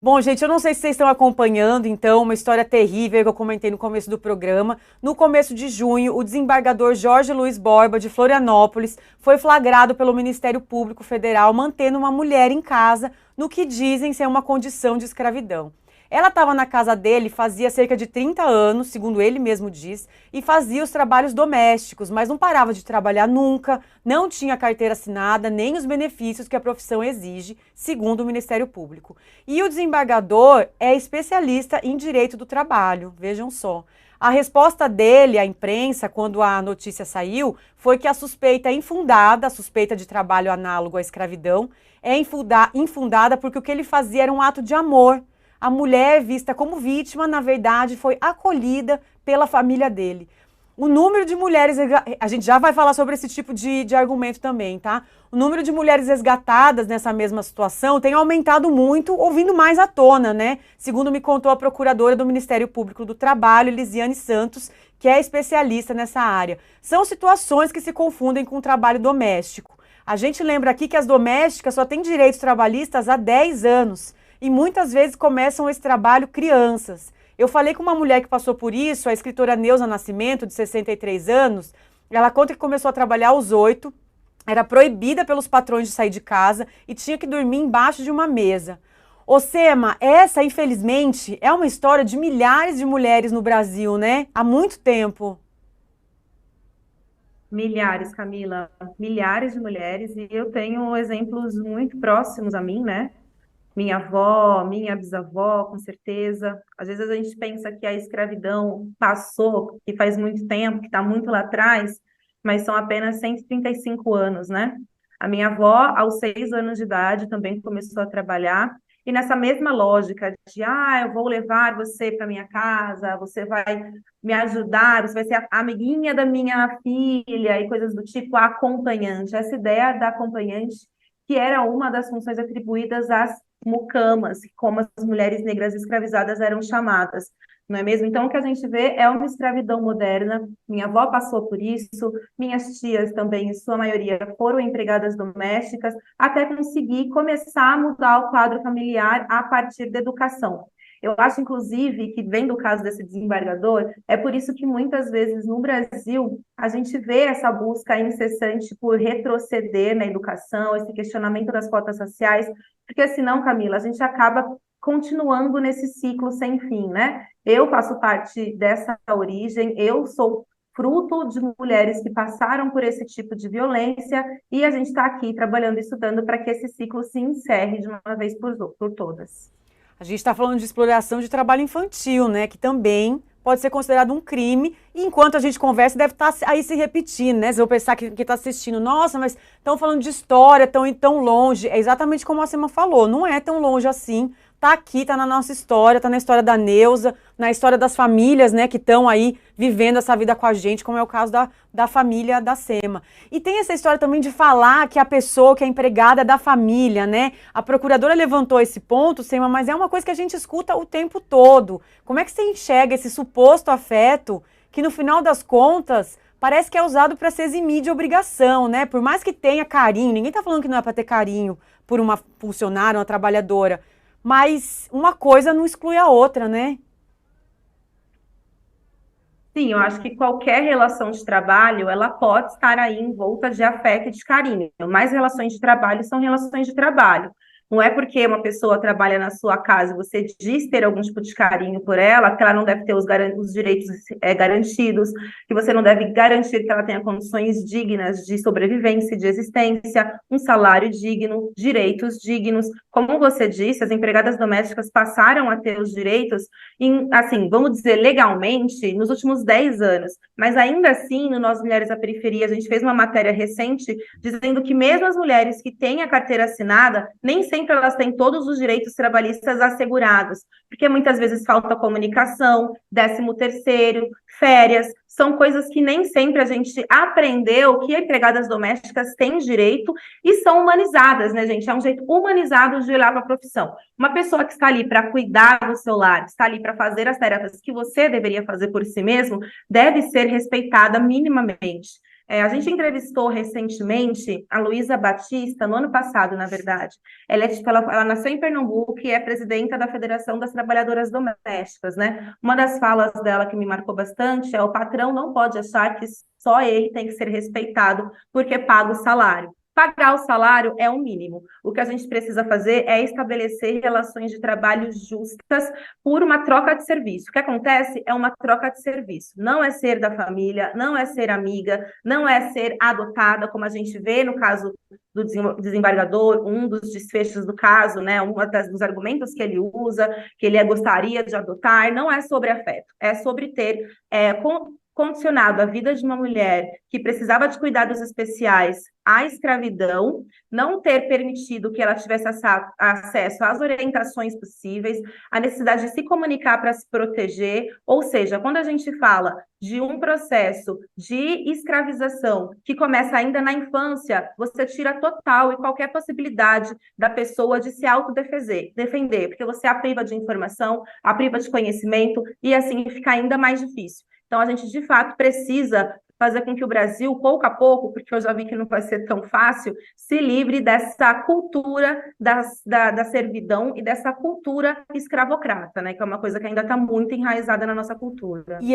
Bom, gente, eu não sei se vocês estão acompanhando, então, uma história terrível que eu comentei no começo do programa. No começo de junho, o desembargador Jorge Luiz Borba, de Florianópolis, foi flagrado pelo Ministério Público Federal mantendo uma mulher em casa no que dizem ser uma condição de escravidão. Ela estava na casa dele fazia cerca de 30 anos, segundo ele mesmo diz, e fazia os trabalhos domésticos, mas não parava de trabalhar nunca, não tinha carteira assinada, nem os benefícios que a profissão exige, segundo o Ministério Público. E o desembargador é especialista em direito do trabalho, vejam só. A resposta dele à imprensa, quando a notícia saiu, foi que a suspeita é infundada, a suspeita de trabalho análogo à escravidão, é infundada porque o que ele fazia era um ato de amor. A mulher, vista como vítima, na verdade, foi acolhida pela família dele. O número de mulheres... A gente já vai falar sobre esse tipo de argumento também, tá? O número de mulheres resgatadas nessa mesma situação tem aumentado muito, ouvindo mais à tona, né? Segundo me contou a procuradora do Ministério Público do Trabalho, Elisiane Santos, que é especialista nessa área. São situações que se confundem com o trabalho doméstico. A gente lembra aqui que as domésticas só têm direitos trabalhistas há 10 anos. E muitas vezes começam esse trabalho crianças. Eu falei com uma mulher que passou por isso, a escritora Neuza Nascimento, de 63 anos. Ela conta que começou a trabalhar aos 8, era proibida pelos patrões de sair de casa e tinha que dormir embaixo de uma mesa. Ô Sema, essa, infelizmente, é uma história de milhares de mulheres no Brasil, né? Há muito tempo. Milhares, Camila, milhares de mulheres, e eu tenho exemplos muito próximos a mim, né? Minha avó, minha bisavó, com certeza. Às vezes a gente pensa que a escravidão passou, que faz muito tempo, que está muito lá atrás, mas são apenas 135 anos, né? A minha avó, aos 6 anos de idade, também começou a trabalhar, e nessa mesma lógica de, eu vou levar você para minha casa, você vai me ajudar, você vai ser a amiguinha da minha filha, e coisas do tipo, a acompanhante. Essa ideia da acompanhante, que era uma das funções atribuídas às mucamas, como as mulheres negras escravizadas eram chamadas, não é mesmo? Então, o que a gente vê é uma escravidão moderna. Minha avó passou por isso, minhas tias também, em sua maioria, foram empregadas domésticas, até conseguir começar a mudar o quadro familiar a partir da educação. Eu acho, inclusive, que vendo o caso desse desembargador, é por isso que muitas vezes no Brasil a gente vê essa busca incessante por retroceder na educação, esse questionamento das cotas raciais, porque senão, Camila, a gente acaba continuando nesse ciclo sem fim, né? Eu faço parte dessa origem, eu sou fruto de mulheres que passaram por esse tipo de violência e a gente está aqui trabalhando e estudando para que esse ciclo se encerre de uma vez por todas. A gente está falando de exploração de trabalho infantil, né? Que também pode ser considerado um crime. E enquanto a gente conversa, deve estar aí se repetindo, né? Vocês vão pensar que está assistindo, nossa, mas estão falando de história, estão tão longe. É exatamente como a Sema falou, não é tão longe assim. Tá aqui, tá na nossa história, tá na história da Neuza, na história das famílias, né, que estão aí vivendo essa vida com a gente, como é o caso da família da Sema. E tem essa história também de falar que a pessoa, que é empregada é da família, né? A procuradora levantou esse ponto, Sema, mas é uma coisa que a gente escuta o tempo todo. Como é que você enxerga esse suposto afeto que, no final das contas, parece que é usado para se eximir de obrigação, né? Por mais que tenha carinho, ninguém tá falando que não é para ter carinho por uma funcionária, uma trabalhadora, mas uma coisa não exclui a outra, né? Sim, eu acho que qualquer relação de trabalho, ela pode estar aí envolta de afeto e de carinho, mas relações de trabalho são relações de trabalho. Não é porque uma pessoa trabalha na sua casa e você diz ter algum tipo de carinho por ela, que ela não deve ter os direitos garantidos, que você não deve garantir que ela tenha condições dignas de sobrevivência, de existência, um salário digno, direitos dignos. Como você disse, as empregadas domésticas passaram a ter os direitos assim, vamos dizer, legalmente, nos últimos 10 anos. Mas ainda assim, no Nós Mulheres da Periferia, a gente fez uma matéria recente dizendo que mesmo as mulheres que têm a carteira assinada, nem sempre elas têm todos os direitos trabalhistas assegurados, porque muitas vezes falta comunicação, 13º, férias, são coisas que nem sempre a gente aprendeu que empregadas domésticas têm direito e são humanizadas, né, gente? É um jeito humanizado de olhar para a profissão. Uma pessoa que está ali para cuidar do seu lar, está ali para fazer as tarefas que você deveria fazer por si mesmo, deve ser respeitada minimamente. A gente entrevistou recentemente a Luísa Batista, no ano passado, na verdade. Ela nasceu em Pernambuco e é presidenta da Federação das Trabalhadoras Domésticas, né? Uma das falas dela que me marcou bastante é: o patrão não pode achar que só ele tem que ser respeitado porque paga o salário. Pagar o salário é o mínimo. O que a gente precisa fazer é estabelecer relações de trabalho justas por uma troca de serviço. O que acontece é uma troca de serviço. Não é ser da família, não é ser amiga, não é ser adotada, como a gente vê no caso do desembargador, um dos desfechos do caso, né, dos argumentos que ele usa, que ele gostaria de adotar, não é sobre afeto, é sobre ter condicionado a vida de uma mulher que precisava de cuidados especiais à escravidão, não ter permitido que ela tivesse acesso às orientações possíveis, a necessidade de se comunicar para se proteger, ou seja, quando a gente fala de um processo de escravização que começa ainda na infância, você tira total e qualquer possibilidade da pessoa de se autodefender, porque você a priva de informação, a priva de conhecimento, e assim fica ainda mais difícil. Então, a gente, de fato, precisa fazer com que o Brasil, pouco a pouco, porque eu já vi que não vai ser tão fácil, se livre dessa cultura da servidão e dessa cultura escravocrata, né? Que é uma coisa que ainda está muito enraizada na nossa cultura.